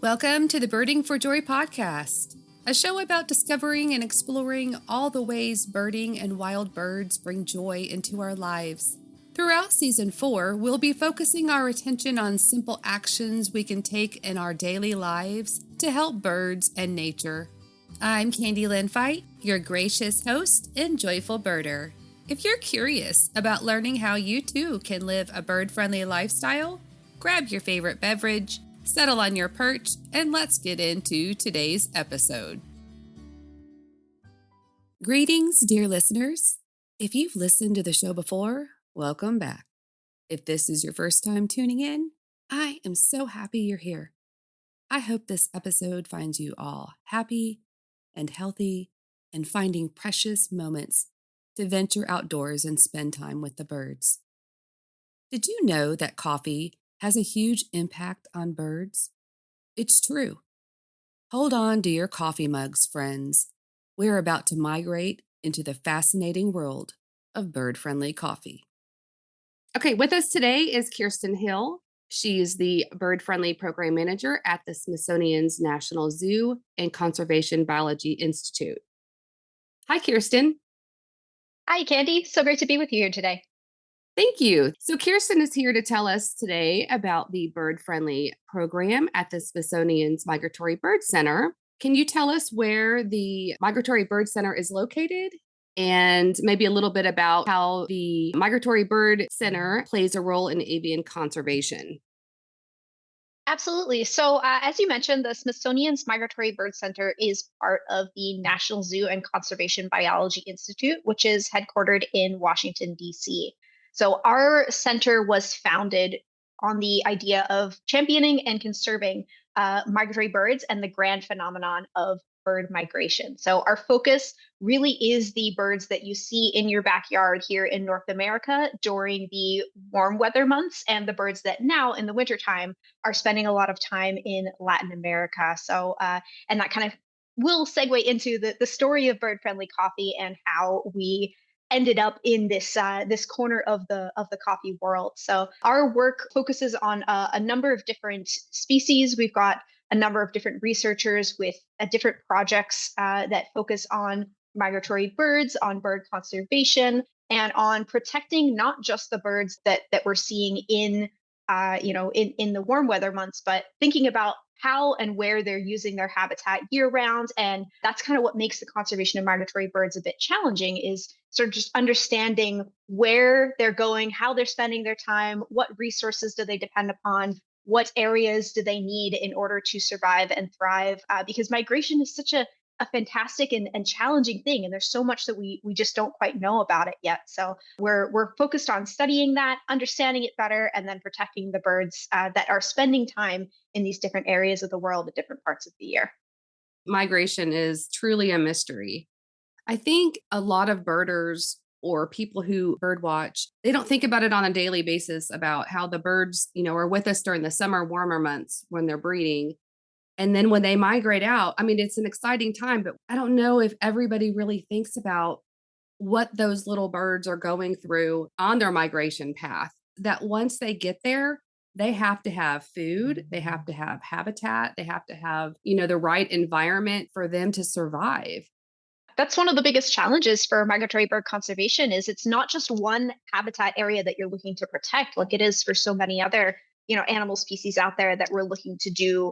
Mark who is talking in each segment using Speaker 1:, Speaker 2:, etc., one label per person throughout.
Speaker 1: Welcome to the Birding for Joy podcast, a show about discovering and exploring all the ways birding and wild birds bring joy into our lives. Throughout Season 4, we'll be focusing our attention on simple actions we can take in our daily lives to help birds and nature. I'm Candi Lynn Fite, your gracious host and joyful birder. If you're curious about learning how you too can live a bird-friendly lifestyle, grab your favorite beverage, settle on your perch, and let's get into today's episode. Greetings, dear listeners. If you've listened to the show before, welcome back. If this is your first time tuning in, I am so happy you're here. I hope this episode finds you all happy and healthy and finding precious moments to venture outdoors and spend time with the birds. Did you know that coffee has a huge impact on birds? It's true. Hold on to your coffee mugs, friends. We're about to migrate into the fascinating world of bird-friendly coffee. Okay, with us today is Kirstin Hill. She's the bird-friendly program manager at the Smithsonian's National Zoo and Conservation Biology Institute. Hi, Kirstin.
Speaker 2: Hi, Candi. So great to be with you here today.
Speaker 1: Thank you. So Kirstin is here to tell us today about the bird-friendly program at the Smithsonian's Migratory Bird Center. Can you tell us where the Migratory Bird Center is located and maybe a little bit about how the Migratory Bird Center plays a role in avian conservation?
Speaker 2: Absolutely. So, as you mentioned, the Smithsonian's Migratory Bird Center is part of the National Zoo and Conservation Biology Institute, which is headquartered in Washington, D.C. So, our center was founded on the idea of championing and conserving migratory birds and the grand phenomenon of bird migration. So, our focus really is the birds that you see in your backyard here in North America during the warm weather months, and the birds that now in the wintertime are spending a lot of time in Latin America. So, and that kind of will segue into the story of bird friendly coffee and how we ended up in this corner of the coffee world. So our work focuses on a number of different species. We've got a number of different researchers with different projects that focus on migratory birds, on bird conservation, and on protecting not just the birds that we're seeing in in the warm weather months, but thinking about how and where they're using their habitat year round. And that's kind of what makes the conservation of migratory birds a bit challenging, is sort of just understanding where they're going, how they're spending their time, what resources do they depend upon, what areas do they need in order to survive and thrive, because migration is such a fantastic and challenging thing, and there's so much that we just don't quite know about it yet. So we're focused on studying that, understanding it better, and then protecting the birds that are spending time in these different areas of the world at different parts of the year.
Speaker 1: Migration is truly a mystery. I think a lot of birders or people who bird watch, they don't think about it on a daily basis about how the birds, are with us during the summer warmer months when they're breeding. And then when they migrate out, I mean, it's an exciting time, but I don't know if everybody really thinks about what those little birds are going through on their migration path. That once they get there, they have to have food, they have to have habitat, they have to have, the right environment for them to survive.
Speaker 2: That's one of the biggest challenges for migratory bird conservation. Is it's not just one habitat area that you're looking to protect, like it is for so many other animal species out there that we're looking to do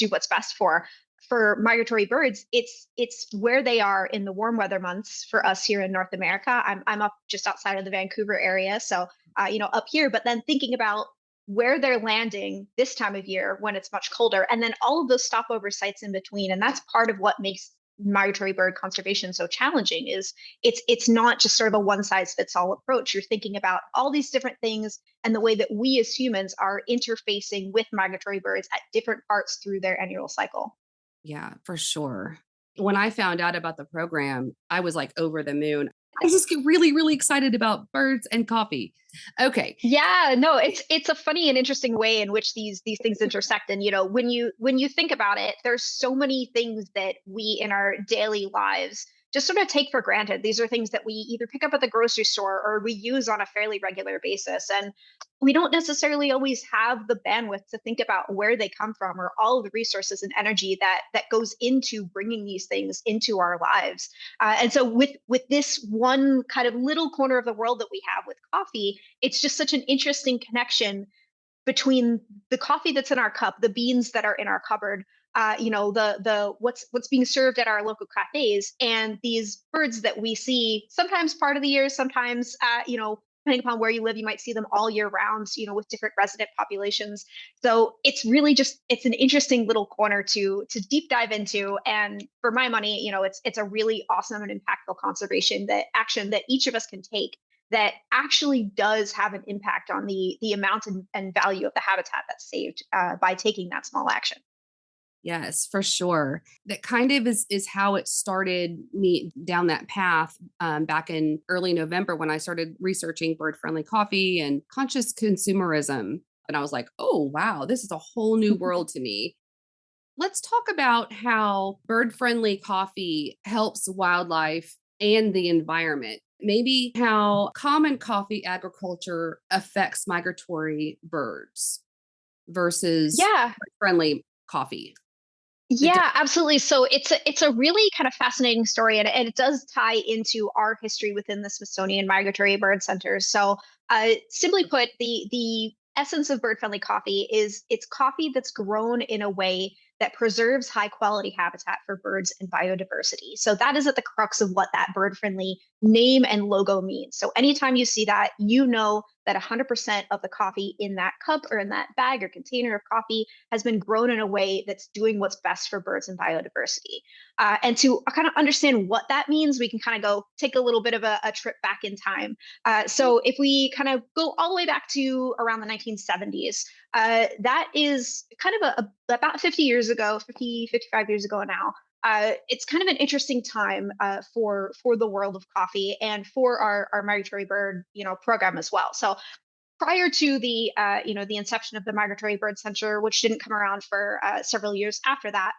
Speaker 2: what's best for. For migratory birds, it's where they are in the warm weather months. For us here in North America, I'm up just outside of the Vancouver area, so up here. But then thinking about where they're landing this time of year when it's much colder, and then all of those stopover sites in between, and that's part of what makes migratory bird conservation so challenging. Is it's not just sort of a one size fits all approach. You're thinking about all these different things and the way that we as humans are interfacing with migratory birds at different parts through their annual cycle.
Speaker 1: Yeah, for sure. When I found out about the program, I was like over the moon. I just get really, really excited about birds and coffee. Okay.
Speaker 2: Yeah, no, it's a funny and interesting way in which these things intersect. And when you think about it, there's so many things that we in our daily lives just sort of take for granted. These are things that we either pick up at the grocery store or we use on a fairly regular basis. And we don't necessarily always have the bandwidth to think about where they come from or all of the resources and energy that goes into bringing these things into our lives. And so with this one kind of little corner of the world that we have with coffee, it's just such an interesting connection between the coffee that's in our cup, the beans that are in our cupboard, the what's being served at our local cafes, and these birds that we see sometimes part of the year, sometimes depending upon where you live, you might see them all year round, with different resident populations. So it's really just it's an interesting little corner to deep dive into. And for my money, it's a really awesome and impactful conservation that action that each of us can take that actually does have an impact on the amount and value of the habitat that's saved by taking that small action.
Speaker 1: Yes, for sure. That kind of is how it started me down that path back in early November when I started researching bird friendly coffee and conscious consumerism. And I was like, oh, wow, this is a whole new world to me. Let's talk about how bird friendly coffee helps wildlife and the environment. Maybe how common coffee agriculture affects migratory birds versus
Speaker 2: Yeah,
Speaker 1: friendly coffee. The
Speaker 2: yeah, absolutely. So it's a really kind of fascinating story, and it does tie into our history within the Smithsonian Migratory Bird Center. So, simply put, the essence of bird friendly coffee is it's coffee that's grown in a way that preserves high quality habitat for birds and biodiversity. So that is at the crux of what that bird friendly name and logo means. So anytime you see that, you know that 100% of the coffee in that cup or in that bag or container of coffee has been grown in a way that's doing what's best for birds and biodiversity. And to kind of understand what that means, we can kind of go take a little bit of a trip back in time. So if we kind of go all the way back to around the 1970s, that is kind of about 50 years ago, 50, 55 years ago now. It's kind of an interesting time for the world of coffee and for our migratory bird program as well. So prior to the inception of the Migratory Bird Center, which didn't come around for several years after that,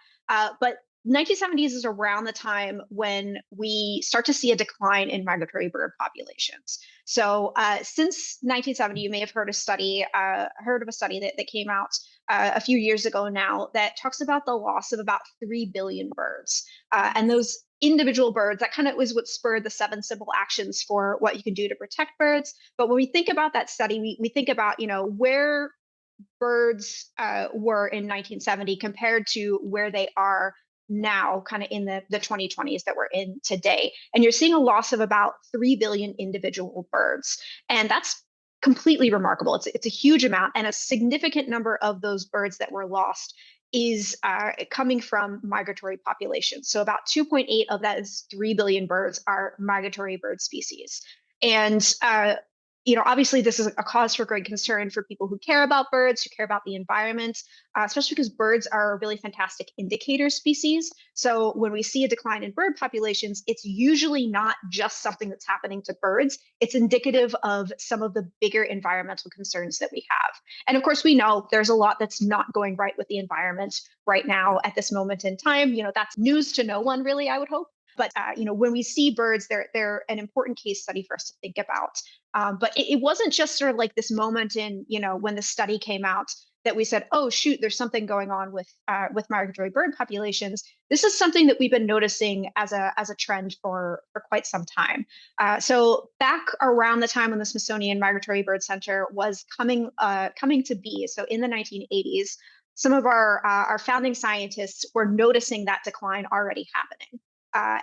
Speaker 2: but 1970s is around the time when we start to see a decline in migratory bird populations. So since 1970, you may have heard of a study that came out a few years ago now that talks about the loss of about 3 billion birds. And those individual birds, that kind of was what spurred the seven simple actions for what you can do to protect birds. But when we think about that study, we think about, where birds were in 1970 compared to where they are now, kind of in the 2020s that we're in today. And you're seeing a loss of about 3 billion individual birds. And that's completely remarkable. It's a huge amount, and a significant number of those birds that were lost is coming from migratory populations. So about 2.8 of that is 3 billion birds are migratory bird species. And obviously, this is a cause for great concern for people who care about birds, who care about the environment, especially because birds are a really fantastic indicator species. So when we see a decline in bird populations, it's usually not just something that's happening to birds. It's indicative of some of the bigger environmental concerns that we have. And of course, we know there's a lot that's not going right with the environment right now at this moment in time. That's news to no one, really, I would hope. But when we see birds, they're an important case study for us to think about. But it wasn't just sort of like this moment in, when the study came out that we said, oh, shoot, there's something going on with migratory bird populations. This is something that we've been noticing as a trend for quite some time. So back around the time when the Smithsonian Migratory Bird Center was coming to be, so in the 1980s, some of our founding scientists were noticing that decline already happening.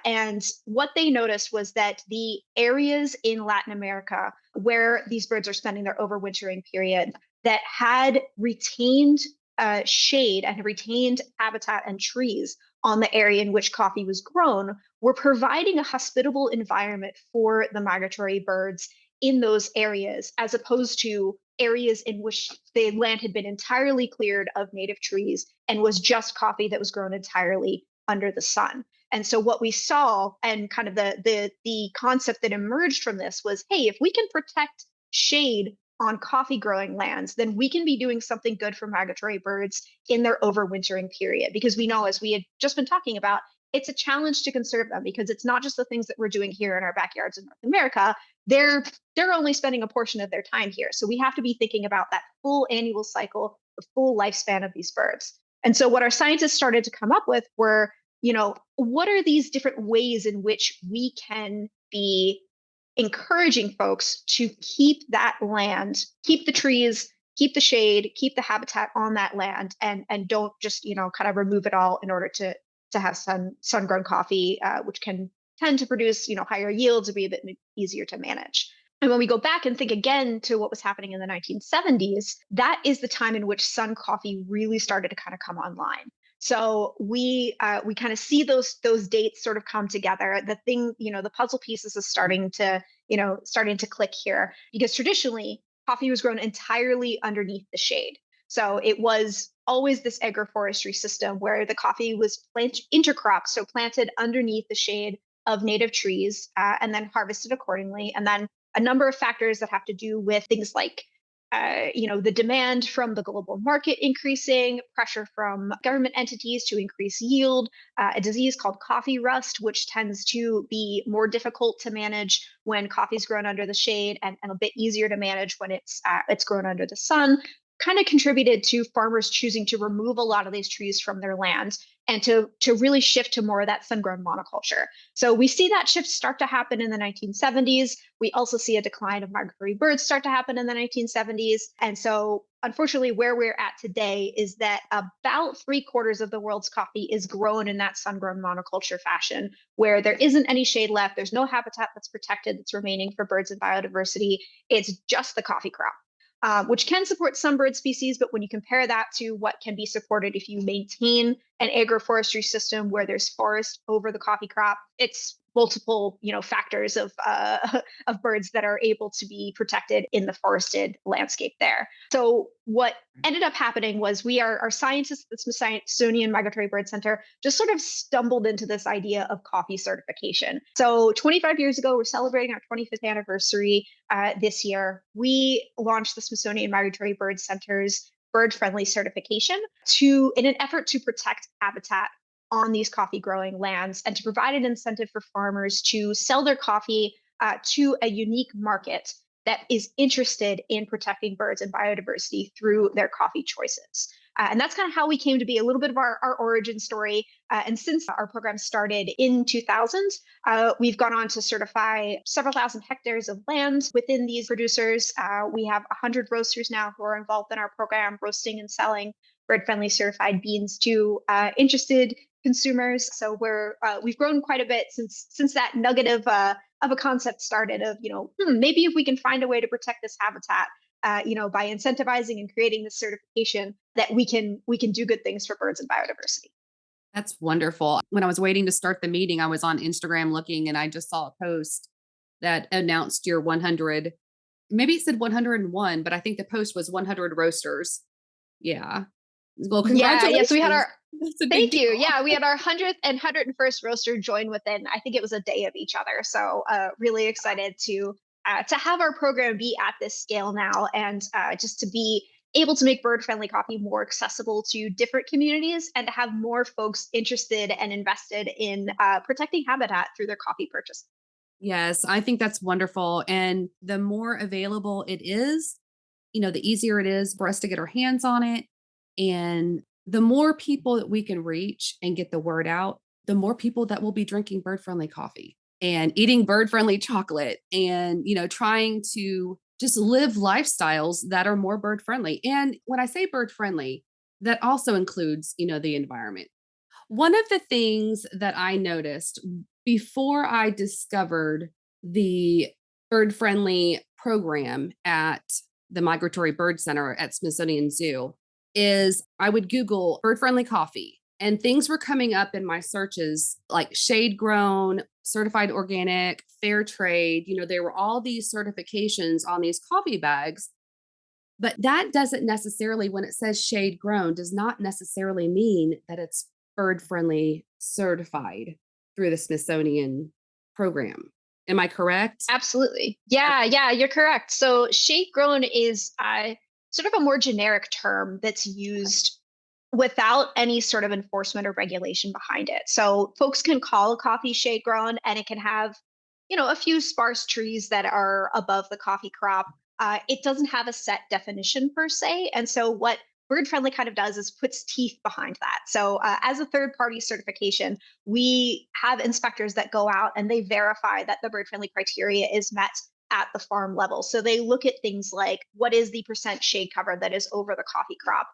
Speaker 2: And what they noticed was that the areas in Latin America where these birds are spending their overwintering period that had retained shade and retained habitat and trees on the area in which coffee was grown were providing a hospitable environment for the migratory birds in those areas, as opposed to areas in which the land had been entirely cleared of native trees and was just coffee that was grown entirely under the sun. And so what we saw, and kind of the concept that emerged from this, was, hey, if we can protect shade on coffee growing lands, then we can be doing something good for migratory birds in their overwintering period. Because we know, as we had just been talking about, it's a challenge to conserve them because it's not just the things that we're doing here in our backyards in North America. They're only spending a portion of their time here. So we have to be thinking about that full annual cycle, the full lifespan of these birds. And so what our scientists started to come up with were, what are these different ways in which we can be encouraging folks to keep that land, keep the trees, keep the shade, keep the habitat on that land, and don't just kind of remove it all in order to have sun grown coffee, which can tend to produce higher yields or be a bit easier to manage. And when we go back and think again to what was happening in the 1970s, that is the time in which sun coffee really started to kind of come online. So we kind of see those dates sort of come together. The puzzle pieces is starting to click here because traditionally coffee was grown entirely underneath the shade. So it was always this agroforestry system where the coffee was intercropped, so planted underneath the shade of native trees and then harvested accordingly. And then a number of factors that have to do with things like the demand from the global market increasing, pressure from government entities to increase yield, a disease called coffee rust, which tends to be more difficult to manage when coffee is grown under the shade and a bit easier to manage when it's grown under the sun, kind of contributed to farmers choosing to remove a lot of these trees from their land and to really shift to more of that sun-grown monoculture. So we see that shift start to happen in the 1970s. We also see a decline of migratory birds start to happen in the 1970s. And so unfortunately, where we're at today is that about 3/4 of the world's coffee is grown in that sun-grown monoculture fashion, where there isn't any shade left. There's no habitat that's protected that's remaining for birds and biodiversity. It's just the coffee crop. Which can support some bird species, but when you compare that to what can be supported if you maintain an agroforestry system where there's forest over the coffee crop, it's multiple factors of birds that are able to be protected in the forested landscape there. So what ended up happening was our scientists at the Smithsonian Migratory Bird Center just sort of stumbled into this idea of coffee certification. So 25 years ago, we're celebrating our 25th anniversary this year. We launched the Smithsonian Migratory Bird Center's bird-friendly certification in an effort to protect habitat on these coffee growing lands and to provide an incentive for farmers to sell their coffee to a unique market that is interested in protecting birds and biodiversity through their coffee choices. And that's kind of how we came to be, a little bit of our origin story. And since our program started in 2000, we've gone on to certify several thousand hectares of land within these producers. We have 100 roasters now who are involved in our program, roasting and selling bird-friendly certified beans to interested consumers. So we've grown quite a bit since that nugget of a concept started of maybe if we can find a way to protect this habitat by incentivizing and creating this certification that we can do good things for birds and biodiversity.
Speaker 1: That's wonderful. When I was waiting to start the meeting, I was on Instagram looking and I just saw a post that announced your 100. Maybe it said 101, but I think the post was 100 roasters. Yeah. Well,
Speaker 2: Yeah. So we had
Speaker 1: congratulations.
Speaker 2: our
Speaker 1: That's a big
Speaker 2: thank you.
Speaker 1: deal.
Speaker 2: Yeah, we had our 100th and 101st roaster join within, I think it was a day of each other. So really excited to have our program be at this scale now and just to be able to make bird-friendly coffee more accessible to different communities and to have more folks interested and invested in protecting habitat through their coffee purchase.
Speaker 1: Yes, I think that's wonderful. And the more available it is, the easier it is for us to get our hands on it. And the more people that we can reach and get the word out, the more people that will be drinking bird friendly coffee and eating bird friendly chocolate and, trying to just live lifestyles that are more bird friendly. And when I say bird friendly, that also includes, the environment. One of the things that I noticed before I discovered the bird friendly program at the Migratory Bird Center at Smithsonian Zoo is I would Google bird friendly coffee and things were coming up in my searches like shade grown, certified organic, fair trade. There were all these certifications on these coffee bags. But that doesn't necessarily, when it says shade grown, does not necessarily mean that it's bird friendly certified through the Smithsonian program. Am I correct?
Speaker 2: Absolutely. Yeah, you're correct. So shade grown is sort of a more generic term that's used without any sort of enforcement or regulation behind it. So folks can call a coffee shade grown and it can have, a few sparse trees that are above the coffee crop. It doesn't have a set definition per se. And so what Bird Friendly kind of does is puts teeth behind that. So as a third party certification, we have inspectors that go out and they verify that the Bird Friendly criteria is met at the farm level. So they look at things like what is the percent shade cover that is over the coffee crop?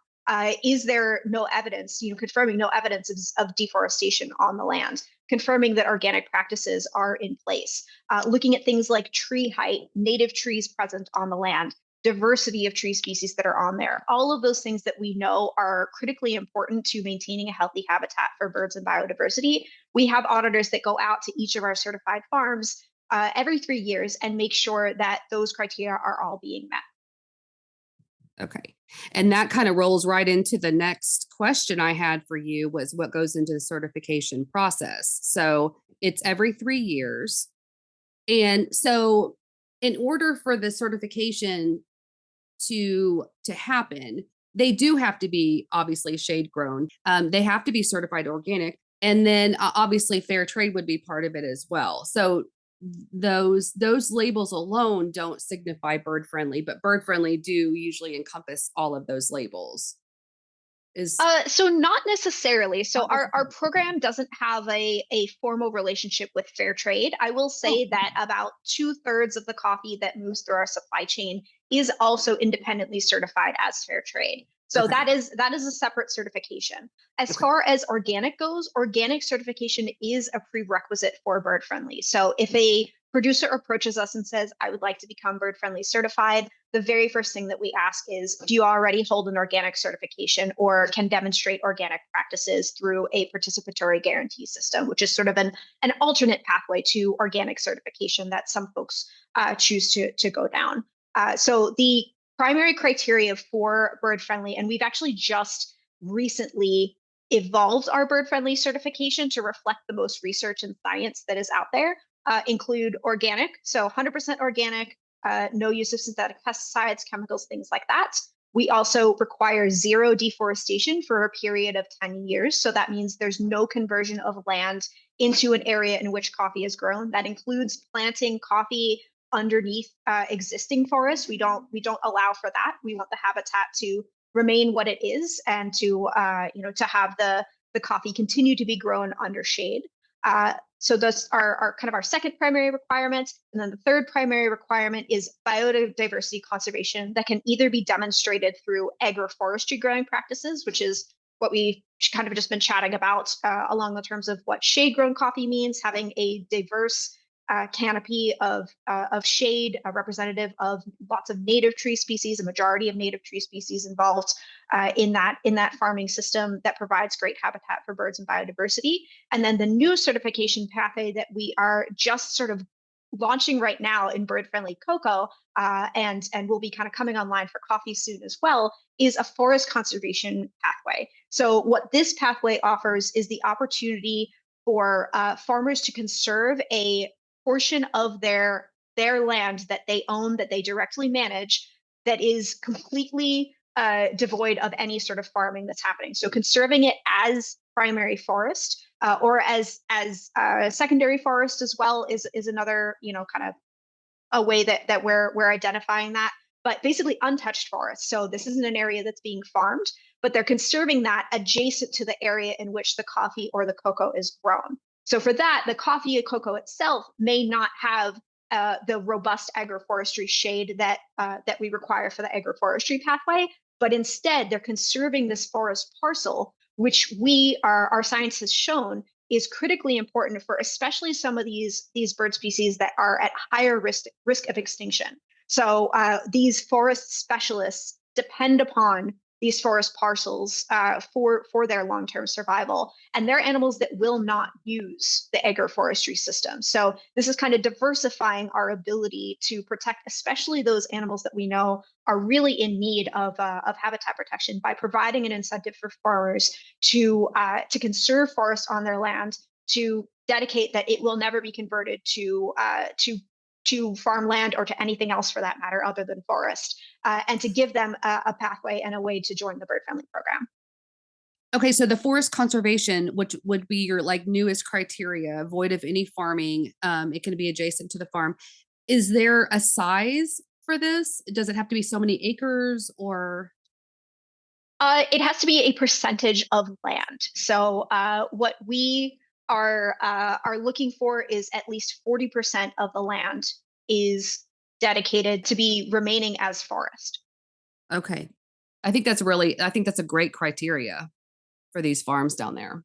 Speaker 2: Is there no evidence, confirming no evidence of deforestation on the land, confirming that organic practices are in place, looking at things like tree height, native trees present on the land, diversity of tree species that are on there, all of those things that we know are critically important to maintaining a healthy habitat for birds and biodiversity. We have auditors that go out to each of our certified farms every 3 years and make sure that those criteria are all being met.
Speaker 1: Okay. And that kind of rolls right into the next question I had for you was what goes into the certification process. So it's every 3 years. And so in order for the certification to happen, they do have to be obviously shade grown. They have to be certified organic, and then obviously fair trade would be part of it as well. So those labels alone don't signify bird friendly, but bird friendly do usually encompass all of those labels. Is
Speaker 2: So not necessarily. So
Speaker 1: not
Speaker 2: our
Speaker 1: necessarily.
Speaker 2: program doesn't have a formal relationship with fair trade. I will
Speaker 1: Oh,
Speaker 2: say that about 2/3 of the coffee that moves through our supply chain is also independently certified as fair trade. So
Speaker 1: okay.
Speaker 2: that is a separate certification. As
Speaker 1: Okay.
Speaker 2: far as organic goes, organic certification is a prerequisite for bird friendly. So if a producer approaches us and says, I would like to become bird friendly certified, the very first thing that we ask is, do you already hold an organic certification or can demonstrate organic practices through a participatory guarantee system, which is sort of an alternate pathway to organic certification that some folks choose to go down. So the primary criteria for bird friendly, and we've actually just recently evolved our bird friendly certification to reflect the most research and science that is out there, include organic, so 100% organic, no use of synthetic pesticides, chemicals, things like that. We also require zero deforestation for a period of 10 years. So that means there's no conversion of land into an area in which coffee is grown. That includes planting coffee underneath existing forests. We don't allow for that. We want the habitat to remain what it is and to have the coffee continue to be grown under shade. So those are kind of our second primary requirement. And then the third primary requirement is biodiversity conservation that can either be demonstrated through agroforestry growing practices, which is what we kind of just been chatting about along the terms of what shade grown coffee means, having a diverse canopy of shade, representative of lots of native tree species, a majority of native tree species involved in that farming system that provides great habitat for birds and biodiversity. And then the new certification pathway that we are just sort of launching right now in bird friendly cocoa, and will be kind of coming online for coffee soon as well, is a forest conservation pathway. So what this pathway offers is the opportunity for farmers to conserve a portion of their land that they own, that they directly manage, that is completely devoid of any sort of farming that's happening. So conserving it as primary forest, or as secondary forest as well, is another, kind of a way that we're identifying that. But basically untouched forest. So this isn't an area that's being farmed, but they're conserving that adjacent to the area in which the coffee or the cocoa is grown. So for that, the coffee and cocoa itself may not have the robust agroforestry shade that we require for the agroforestry pathway, but instead they're conserving this forest parcel, which our science has shown is critically important for especially some of these bird species that are at higher risk of extinction. So these forest specialists depend upon these forest parcels for their long-term survival, and they're animals that will not use the agroforestry system. So this is kind of diversifying our ability to protect, especially those animals that we know are really in need of habitat protection, by providing an incentive for farmers to conserve forests on their land, to dedicate that it will never be converted to farmland or to anything else for that matter other than forest, and to give them a pathway and a way to join the bird friendly program.
Speaker 1: Okay, so the forest conservation, which would be your like newest criteria, void of any farming, it can be adjacent to the farm. Is there a size for this? Does it have to be so many acres or?
Speaker 2: It has to be a percentage of land. So what we are looking for is at least 40% of the land is dedicated to be remaining as forest.
Speaker 1: Okay. I think that's a great criteria for these farms down there.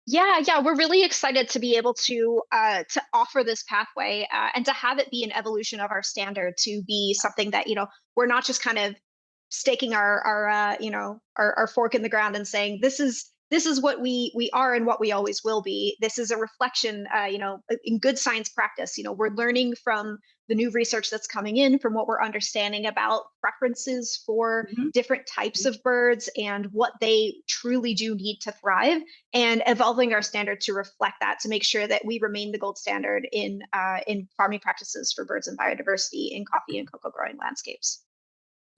Speaker 2: Yeah, yeah, we're really excited to be able to offer this pathway and to have it be an evolution of our standard to be something that we're not just kind of staking our fork in the ground and saying this is what we are and what we always will be. This is a reflection, in good science practice. We're learning from the new research that's coming in, from what we're understanding about preferences for
Speaker 1: Mhm.
Speaker 2: different types of birds and what they truly do need to thrive, and evolving our standard to reflect that, to make sure that we remain the gold standard in farming practices for birds and biodiversity in coffee and cocoa growing landscapes.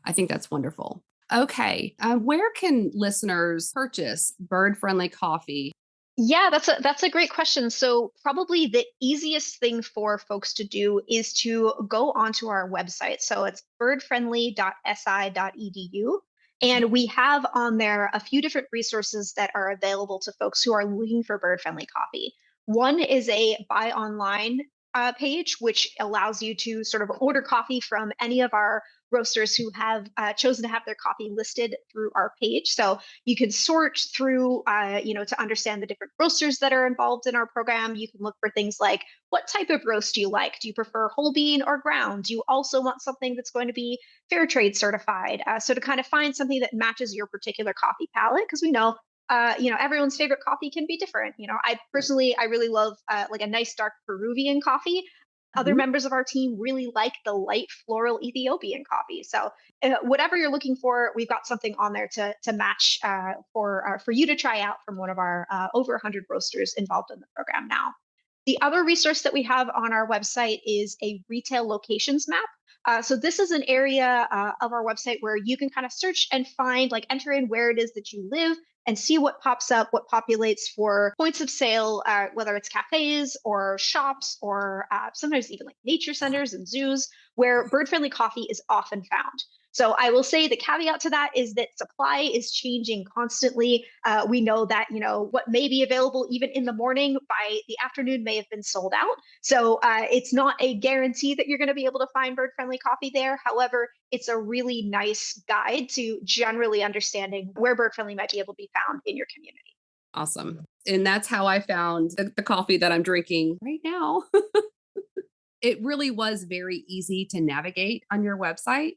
Speaker 1: I think that's wonderful. Okay. Where can listeners purchase bird friendly coffee?
Speaker 2: Yeah, that's a great question. So probably the easiest thing for folks to do is to go onto our website. So it's birdfriendly.si.edu. And we have on there a few different resources that are available to folks who are looking for bird friendly coffee. One is a buy online page, which allows you to sort of order coffee from any of our roasters who have chosen to have their coffee listed through our page. So you can sort through, to understand the different roasters that are involved in our program. You can look for things like, what type of roast do you like? Do you prefer whole bean or ground? Do you also want something that's going to be fair trade certified? So to kind of find something that matches your particular coffee palate, because we know everyone's favorite coffee can be different. I really love like a nice dark Peruvian coffee. Other
Speaker 1: Mhm.
Speaker 2: members of our team really like the light floral Ethiopian coffee. So whatever you're looking for, we've got something on there to match for you to try out from one of our over 100 roasters involved in the program now. The other resource that we have on our website is a retail locations map. So this is an area of our website where you can kind of search and find, like, enter in where it is that you live and see what pops up, what populates for points of sale, whether it's cafes or shops or sometimes even like nature centers and zoos where bird friendly coffee is often found. So I will say the caveat to that is that supply is changing constantly. We know that what may be available even in the morning by the afternoon may have been sold out. So it's not a guarantee that you're going to be able to find bird friendly coffee there. However, it's a really nice guide to generally understanding where bird friendly might be able to be found in your community.
Speaker 1: Awesome. And that's how I found the coffee that I'm drinking right now. It really was very easy to navigate on your website,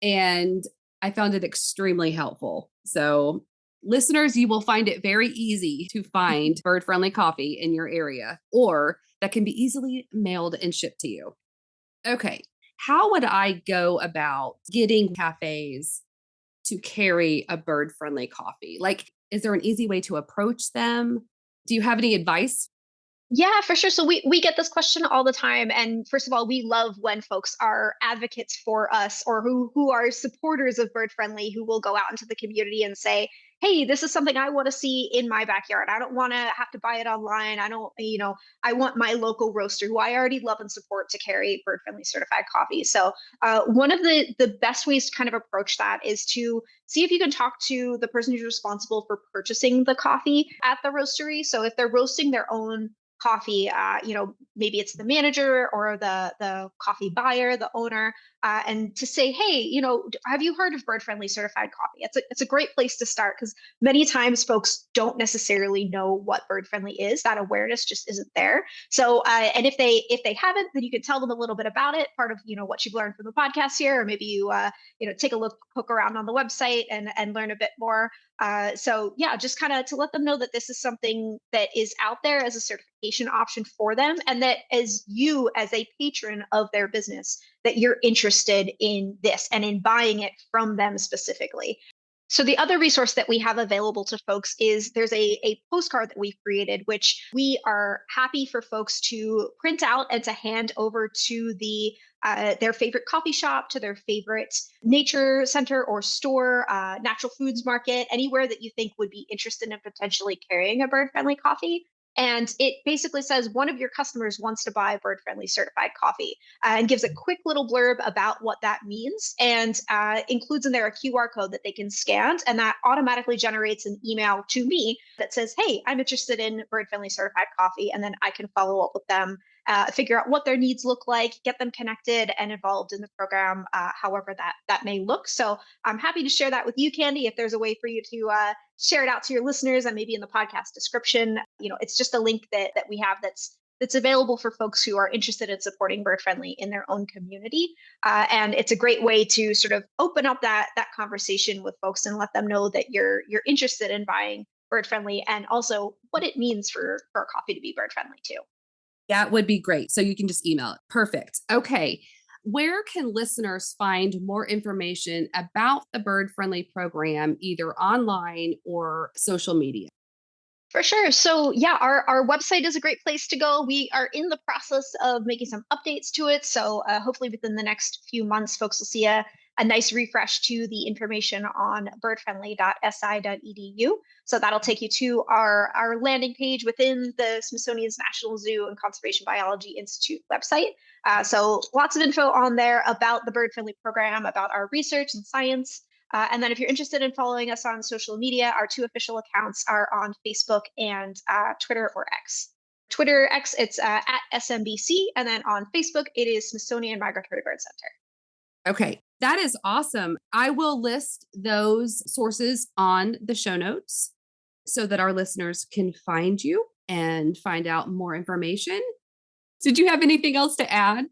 Speaker 1: and I found it extremely helpful. So, listeners, you will find it very easy to find bird friendly coffee in your area, or that can be easily mailed and shipped to you. Okay. How would I go about getting cafes to carry a bird friendly coffee? Like, is there an easy way to approach them? Do you have any advice?
Speaker 2: Yeah, for sure. So we get this question all the time. And first of all, we love when folks are advocates for us, or who are supporters of bird friendly, who will go out into the community and say, hey, this is something I want to see in my backyard. I don't want to have to buy it online. I don't, I want my local roaster who I already love and support to carry bird friendly certified coffee. So one of the best ways to kind of approach that is to see if you can talk to the person who's responsible for purchasing the coffee at the roastery. So if they're roasting their own coffee, maybe it's the manager or the coffee buyer, the owner, and to say, hey, have you heard of bird friendly certified coffee? It's a great place to start, because many times folks don't necessarily know what bird friendly is. That awareness just isn't there. So and if they haven't, then you can tell them a little bit about it, part of what you've learned from the podcast here, or maybe you take a look around on the website and learn a bit more. So yeah, just kind of to let them know that this is something that is out there as a certification option for them, and that as you, as a patron of their business, that you're interested in this and in buying it from them specifically. So the other resource that we have available to folks is there's a postcard that we've created, which we are happy for folks to print out and to hand over to their favorite coffee shop, to their favorite nature center or store, natural foods market, anywhere that you think would be interested in potentially carrying a bird-friendly coffee. And it basically says one of your customers wants to buy bird friendly certified coffee, and gives a quick little blurb about what that means, and includes in there a QR code that they can scan. And that automatically generates an email to me that says, hey, I'm interested in bird friendly certified coffee. And then I can follow up with them, figure out what their needs look like, get them connected and involved in the program, however that may look. So I'm happy to share that with you, Candi, if there's a way for you to share it out to your listeners, and maybe in the podcast description. It's just a link that we have that's available for folks who are interested in supporting bird friendly in their own community. And it's a great way to sort of open up that conversation with folks and let them know that you're interested in buying bird friendly, and also what it means for coffee to be bird friendly too.
Speaker 1: That would be great. So you can just email it. Perfect. Okay. Where can listeners find more information about the bird friendly program, either online or social media?
Speaker 2: For sure. So yeah, our website is a great place to go. We are in the process of making some updates to it. So hopefully within the next few months, folks will see a nice refresh to the information on birdfriendly.si.edu. So that'll take you to our landing page within the Smithsonian's National Zoo and Conservation Biology Institute website. So lots of info on there about the bird friendly program, about our research and science. And then if you're interested in following us on social media, our two official accounts are on Facebook and Twitter or X. Twitter X, it's at SMBC. And then on Facebook, it is Smithsonian Migratory Bird Center.
Speaker 1: Okay. That is awesome. I will list those sources on the show notes so that our listeners can find you and find out more information. Did you have anything else to add?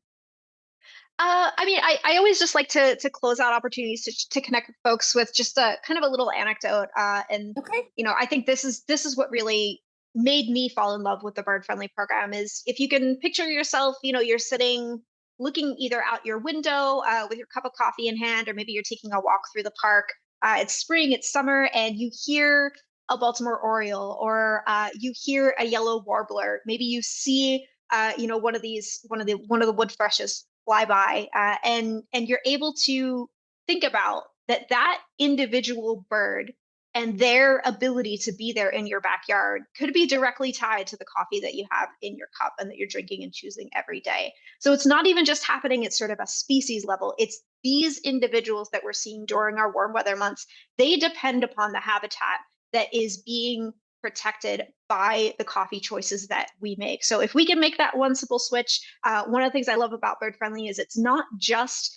Speaker 2: I mean, I always just like to close out opportunities to connect with folks with just a kind of a little anecdote. And
Speaker 1: Okay.
Speaker 2: I think this is what really made me fall in love with the bird friendly program. Is if you can picture yourself, you're sitting looking either out your window with your cup of coffee in hand, or maybe you're taking a walk through the park. It's spring, it's summer, and you hear a Baltimore Oriole, or you hear a yellow warbler. Maybe you see one of the wood thrushes fly by, and you're able to think about that individual bird and their ability to be there in your backyard could be directly tied to the coffee that you have in your cup and that you're drinking and choosing every day. So it's not even just happening at sort of a species level. It's these individuals that we're seeing during our warm weather months. They depend upon the habitat that is being protected by the coffee choices that we make. So if we can make that one simple switch, one of the things I love about bird friendly is it's not just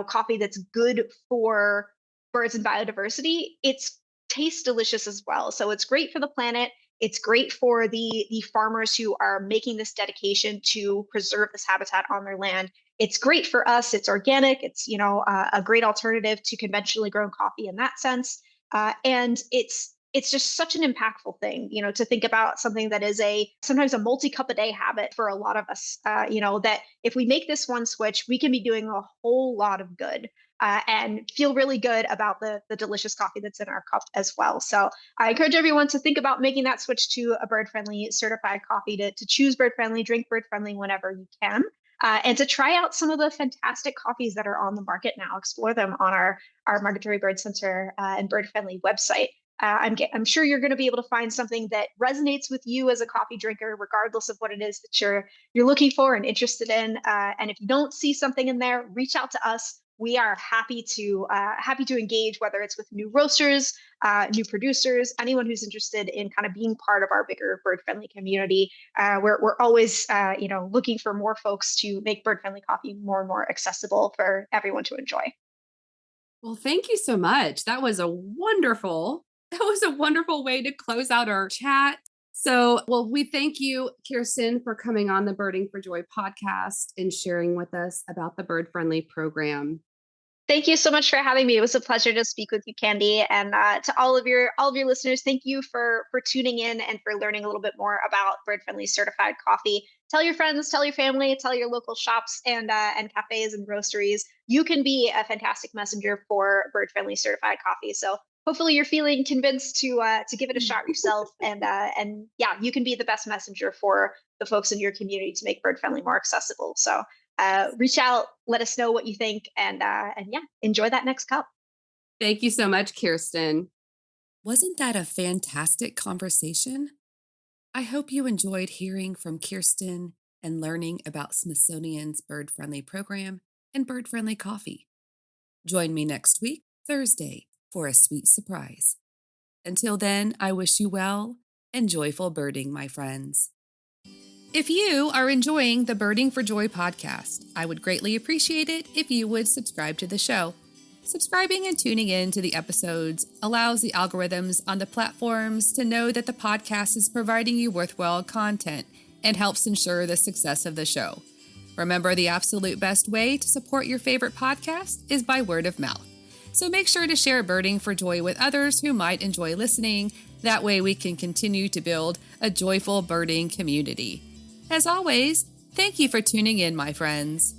Speaker 2: coffee that's good for birds and biodiversity. It's tastes delicious as well. So it's great for the planet. It's great for the farmers who are making this dedication to preserve this habitat on their land. It's great for us. It's organic. It's a great alternative to conventionally grown coffee in that sense. And it's just such an impactful thing, to think about something that is sometimes a multi-cup a day habit for a lot of us. That if we make this one switch, we can be doing a whole lot of good, and feel really good about the delicious coffee that's in our cup as well. So I encourage everyone to think about making that switch to a bird friendly certified coffee, to choose bird friendly, drink bird friendly whenever you can. And to try out some of the fantastic coffees that are on the market now, explore them on our Migratory Bird Center and Bird Friendly website. I'm sure you're going to be able to find something that resonates with you as a coffee drinker, regardless of what it is that you're looking for and interested in. And if you don't see something in there, reach out to us. We are happy to engage, whether it's with new roasters, new producers, anyone who's interested in kind of being part of our bigger bird friendly community. We're always looking for more folks to make bird friendly coffee more and more accessible for everyone to enjoy.
Speaker 1: Well, thank you so much. That was a wonderful way to close out our chat. So, well, we thank you, Kirsten, for coming on the Birding for Joy podcast and sharing with us about the bird friendly program.
Speaker 2: Thank you so much for having me. It was a pleasure to speak with you, Candi, and to all of your listeners. Thank you for tuning in and for learning a little bit more about bird friendly certified coffee. Tell your friends, tell your family, tell your local shops and cafes and roasteries. You can be a fantastic messenger for bird friendly certified coffee. So hopefully you're feeling convinced to give it a shot yourself, and yeah, you can be the best messenger for the folks in your community to make bird friendly more accessible. So reach out, let us know what you think, and yeah, enjoy that next cup.
Speaker 1: Thank you so much, Kirsten. Wasn't that a fantastic conversation? I hope you enjoyed hearing from Kirsten and learning about Smithsonian's bird friendly program and bird friendly coffee. Join me next week, Thursday, for a sweet surprise. Until then, I wish you well and joyful birding, my friends. If you are enjoying the Birding for Joy podcast, I would greatly appreciate it if you would subscribe to the show. Subscribing and tuning in to the episodes allows the algorithms on the platforms to know that the podcast is providing you worthwhile content and helps ensure the success of the show. Remember, the absolute best way to support your favorite podcast is by word of mouth. So make sure to share Birding for Joy with others who might enjoy listening. That way we can continue to build a joyful birding community. As always, thank you for tuning in, my friends.